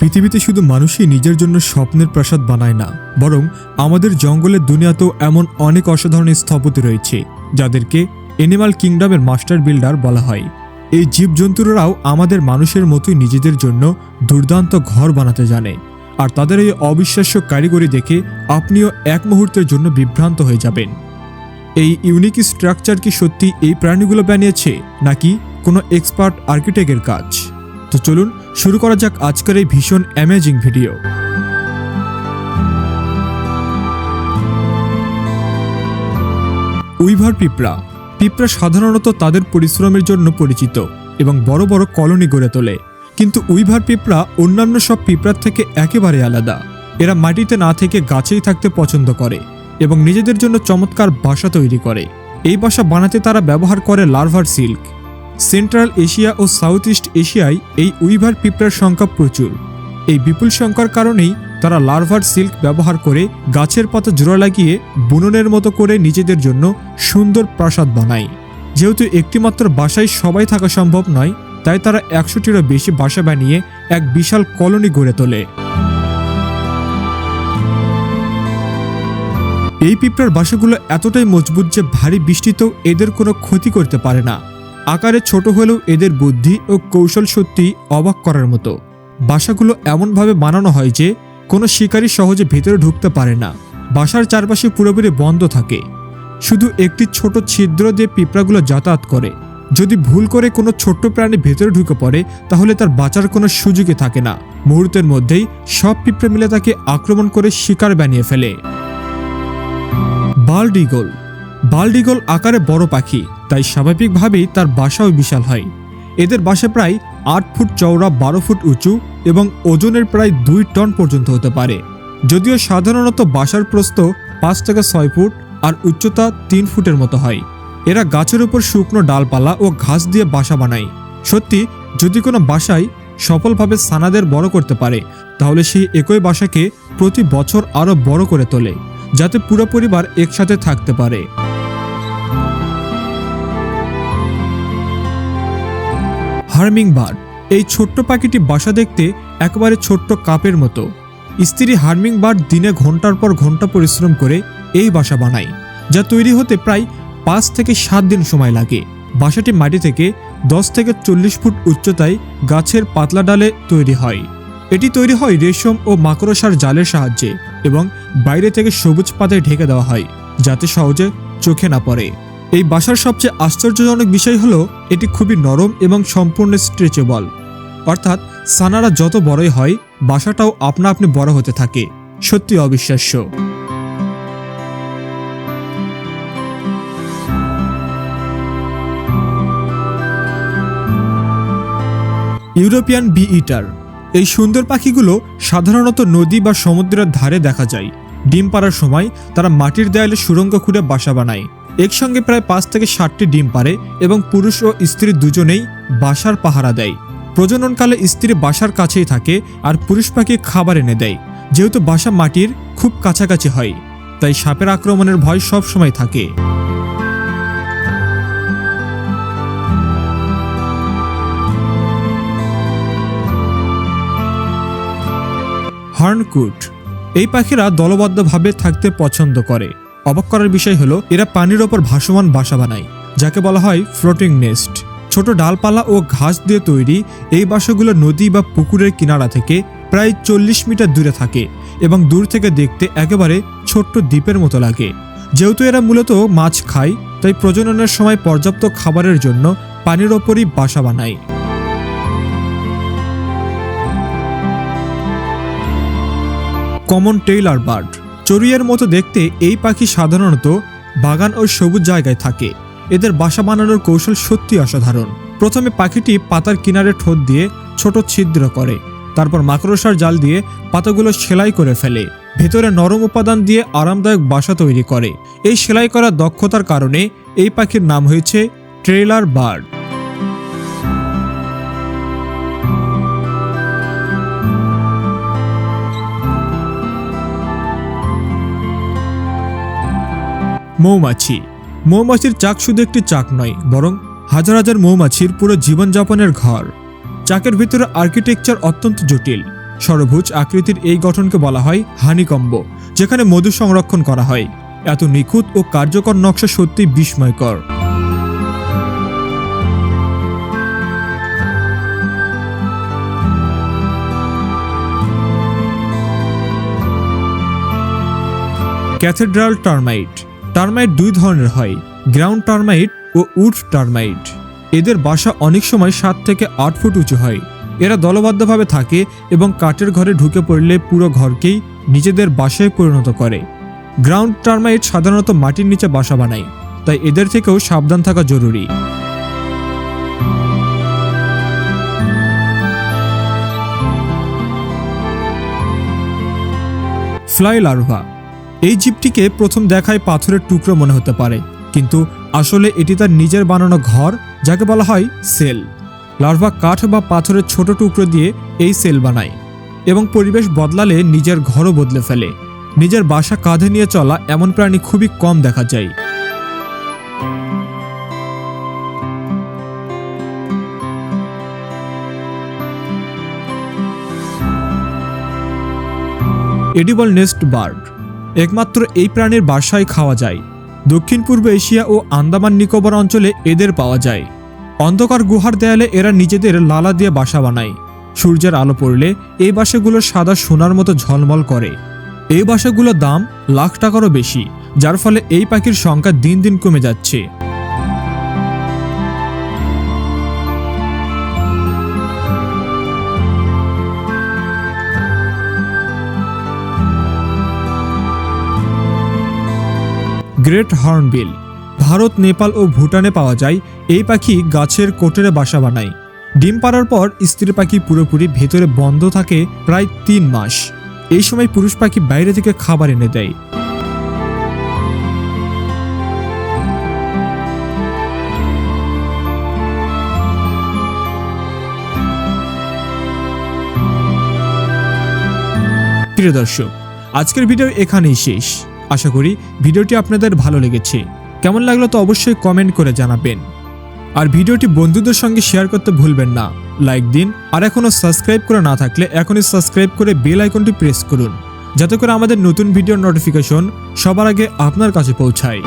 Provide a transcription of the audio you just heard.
পৃথিবীতে শুধু মানুষই নিজের জন্য স্বপ্নের প্রাসাদ বানায় না, বরং আমাদের জঙ্গলের দুনিয়াতেও এমন অনেক অসাধারণ স্থপতি রয়েছে যাদেরকে অ্যানিমাল কিংডমের মাস্টার বিল্ডার বলা হয়। এই জীবজন্তুরাও আমাদের মানুষের মতোই নিজেদের জন্য দুর্দান্ত ঘর বানাতে জানে, আর তাদের এই অবিশ্বাস্য কারিগরি দেখে আপনিও এক মুহূর্তের জন্য বিভ্রান্ত হয়ে যাবেন। এই ইউনিক স্ট্রাকচার কি সত্যি এই প্রাণীগুলো বানিয়েছে, নাকি কোনো এক্সপার্ট আর্কিটেক্টের কাজ? তো চলুন শুরু করা যাক আজকের এই ভীষণ অ্যামেজিং ভিডিও। উইভার পিঁপড়া সাধারণত তাদের পরিশ্রমের জন্য পরিচিত এবং বড় বড় কলোনি গড়ে তোলে। কিন্তু উইভার পিঁপড়া অন্যান্য সব পিঁপড়ার থেকে একেবারে আলাদা। এরা মাটিতে না থেকে গাছেই থাকতে পছন্দ করে এবং নিজেদের জন্য চমৎকার বাসা তৈরি করে। এই বাসা বানাতে তারা ব্যবহার করে লার্ভার সিল্ক। সেন্ট্রাল এশিয়া ও সাউথ ইস্ট এশিয়ায় এই উইভার পিঁপড়ার সংখ্যা প্রচুর। এই বিপুল সংখ্যার কারণেই তারা লার্ভার সিল্ক ব্যবহার করে গাছের পাতা জোড়া লাগিয়ে বুননের মতো করে নিজেদের জন্য সুন্দর প্রাসাদ বানায়। যেহেতু একটিমাত্র বাসায় সবাই থাকা সম্ভব নয়, তাই তারা 100টিরও বেশি বাসা বানিয়ে এক বিশাল কলোনি গড়ে তোলে। এই পিঁপড়ার বাসাগুলো এতটাই মজবুত যে ভারী বৃষ্টিতেও এদের কোনো ক্ষতি করতে পারে না। আকারে ছোট হলেও এদের বুদ্ধি ও কৌশল সত্যি অবাক করার মতো। বাসাগুলো এমনভাবে বানানো হয় যে কোনো শিকারী সহজে ভেতরে ঢুকতে পারে না। বাসার চারপাশে পুরোপুরি বন্ধ থাকে, শুধু একটি ছোট ছিদ্র দিয়ে পিঁপড়াগুলো যাতায়াত করে। যদি ভুল করে কোনো ছোট্ট প্রাণী ভেতরে ঢুকে পড়ে তাহলে তার বাঁচার কোনো সুযোগই থাকে না। মুহূর্তের মধ্যেই সব পিঁপড়ে মিলে তাকে আক্রমণ করে শিকার বানিয়ে ফেলে। বাল্ড ঈগল আকারে বড় পাখি, তাই স্বাভাবিকভাবেই তার বাসাও বিশাল হয়। এদের বাসা প্রায় 8 ফুট চওড়া, 12 ফুট উঁচু এবং ওজনের প্রায় 2 টন পর্যন্ত হতে পারে। যদিও সাধারণত বাসার প্রস্থ 5 থেকে 6 ফুট আর উচ্চতা 3 ফুটের মতো হয়। এরা গাছের উপর শুকনো ডালপালা ও ঘাস দিয়ে বাসা বানায়। সত্যি, যদি কোনো বাসায় সফলভাবে ছানাদের বড় করতে পারে তাহলে সেই একই বাসাকে প্রতি বছর আরও বড় করে তোলে, যাতে পুরো পরিবার একসাথে থাকতে পারে। হার্মিংবার্ড এই ছোট্ট পাখিটি বাসা দেখতে একেবারে ছোট্ট কাপের মতো। স্ত্রী হার্মিংবার্ড দিনে ঘন্টার পর ঘন্টা পরিশ্রম করে এই বাসা বানায়, যা তৈরি হতে প্রায় 5 থেকে 7 দিন সময় লাগে। বাসাটি মাটি থেকে 10 থেকে 40 ফুট উচ্চতায় গাছের পাতলা ডালে তৈরি হয়। এটি তৈরি হয় রেশম ও মাকড়সার জালের সাহায্যে এবং বাইরে থেকে সবুজ পাতায় ঢেকে দেওয়া হয়, যাতে সহজে চোখে না পড়ে। এই বাসার সবচেয়ে আশ্চর্যজনক বিষয় হলো এটি খুবই নরম এবং সম্পূর্ণ স্ট্রেচেবল। অর্থাৎ ছানারা যত বড়ই হয় বাসাটাও আপনা আপনি বড় হতে থাকে। সত্যি অবিশ্বাস্য। ইউরোপিয়ান বি ইটার এই সুন্দর পাখিগুলো সাধারণত নদী বা সমুদ্রের ধারে দেখা যায়। ডিম পাড়ার সময় তারা মাটির দেয়ালে সুড়ঙ্গ খুঁড়ে বাসা বানায়। একসঙ্গে প্রায় 5 থেকে 7টি ডিম পাড়ে এবং পুরুষ ও স্ত্রী দুজনেই বাসার পাহারা দেয়। প্রজননকালে স্ত্রী বাসার কাছেই থাকে আর পুরুষ পাখি খাবার এনে দেয়। যেহেতু বাসা মাটির খুব কাছাকাছি হয়, তাই সাপের আক্রমণের ভয় সব সময় থাকে। হার্নকুট এই পাখিরা দলবদ্ধভাবে থাকতে পছন্দ করে। অবাক করার বিষয় হলো এরা পানির ওপর ভাসমান বাসা বানায়, যাকে বলা হয় ফ্লোটিং নেস্ট। ছোট ডালপালা ও ঘাস দিয়ে তৈরি এই বাসাগুলো নদী বা পুকুরের কিনারা থেকে প্রায় 40 মিটার দূরে থাকে এবং দূর থেকে দেখতে একেবারে ছোট্ট দ্বীপের মতো লাগে। যেহেতু এরা মূলত মাছ খায়, তাই প্রজননের সময় পর্যাপ্ত খাবারের জন্য পানির ওপরই বাসা বানায়। কমন টেইলার বার্ড চড়ুইয়ের মতো দেখতে এই পাখি সাধারণত বাগান ও সবুজ জায়গায় থাকে। এদের বাসা বানানোর কৌশল সত্যি অসাধারণ। প্রথমে পাখিটি পাতার কিনারে ঠোঁট দিয়ে ছোট ছিদ্র করে, তারপর মাকড়সার জাল দিয়ে পাতাগুলো সেলাই করে ফেলে। ভেতরে নরম উপাদান দিয়ে আরামদায়ক বাসা তৈরি করে। এই সেলাই করার দক্ষতার কারণে এই পাখির নাম হয়েছে টেইলার বার্ড। মৌমাছির চাক শুধু একটি চাক নয়, বরং হাজার হাজার মৌমাছির পুরো জীবনযাপনের ঘর। চাকের ভিতরে আর্কিটেকচার অত্যন্ত জটিল। ষড়ভুজ আকৃতির এই গঠনকে বলা হয় হানিকম্ব, যেখানে মধু সংরক্ষণ করা হয়। এত নিখুঁত ও কার্যকর নকশা সত্যি বিস্ময়কর। Cathedral termite. টার্মাইট দুই ধরনের হয়, গ্রাউন্ড টার্মাইট ও উড টার্মাইট। এদের বাসা অনেক সময় 7 থেকে 8 ফুট উঁচু হয়। এরা দলবদ্ধভাবে থাকে এবং কাঠের ঘরে ঢুকে পড়লে পুরো ঘরকেই নিজেদের বাসায় পরিণত করে। গ্রাউন্ড টার্মাইট সাধারণত মাটির নিচে বাসা বানায়, তাই এদের থেকেও সাবধান থাকা জরুরি। Fly larva. এই জীবটিকে প্রথম দেখায় পাথরের টুকরো মনে হতে পারে, কিন্তু আসলে এটি তার নিজের বানানো ঘর, যাকে বলা হয় সেল। লার্ভা কাঠ বা পাথরের ছোট টুকরো দিয়ে এই সেল বানায় এবং পরিবেশ বদলালে নিজের ঘরও বদলে ফেলে। নিজের বাসা কাঁধে নিয়ে চলা এমন প্রাণী খুবই কম দেখা যায়। Edible nest bird. একমাত্র এই প্রাণীর বাসায় খাওয়া যায়। দক্ষিণ পূর্ব এশিয়া ও আন্দামান নিকোবর অঞ্চলে এদের পাওয়া যায়। অন্ধকার গুহার দেয়ালে এরা নিজেদের লালা দিয়ে বাসা বানায়। সূর্যের আলো পড়লে এই বাসাগুলো সাদা সোনার মতো ঝলমল করে। এই বাসাগুলোর দাম লাখ টাকারও বেশি, যার ফলে এই পাখির সংখ্যা দিন দিন কমে যাচ্ছে। Great hornbill. ভারত, নেপাল ও ভুটানে পাওয়া যায়। এই পাখি গাছের কোটরে বাসা বানায়। ডিম পাড়ার পর স্ত্রী পাখি পুরোপুরি ভেতরে বন্ধ থাকে প্রায় 3 মাস। এই সময় পুরুষ পাখি বাইরে থেকে খাবার এনে দেয়। প্রিয় দর্শক, আজকের ভিডিও এখানেই শেষ। আশা করি ভিডিওটি আপনাদের ভালো লেগেছে। কেমন লাগলো তো অবশ্যই কমেন্ট করে জানাবেন। আর ভিডিওটি বন্ধুদের সঙ্গে শেয়ার করতে ভুলবেন না। লাইক দিন, আর এখনো সাবস্ক্রাইব করে না থাকলে এখনই সাবস্ক্রাইব করে বেল আইকনটি প্রেস করুন, যাতে করে আমাদের নতুন ভিডিওর নোটিফিকেশন সবার আগে আপনার কাছে পৌঁছায়।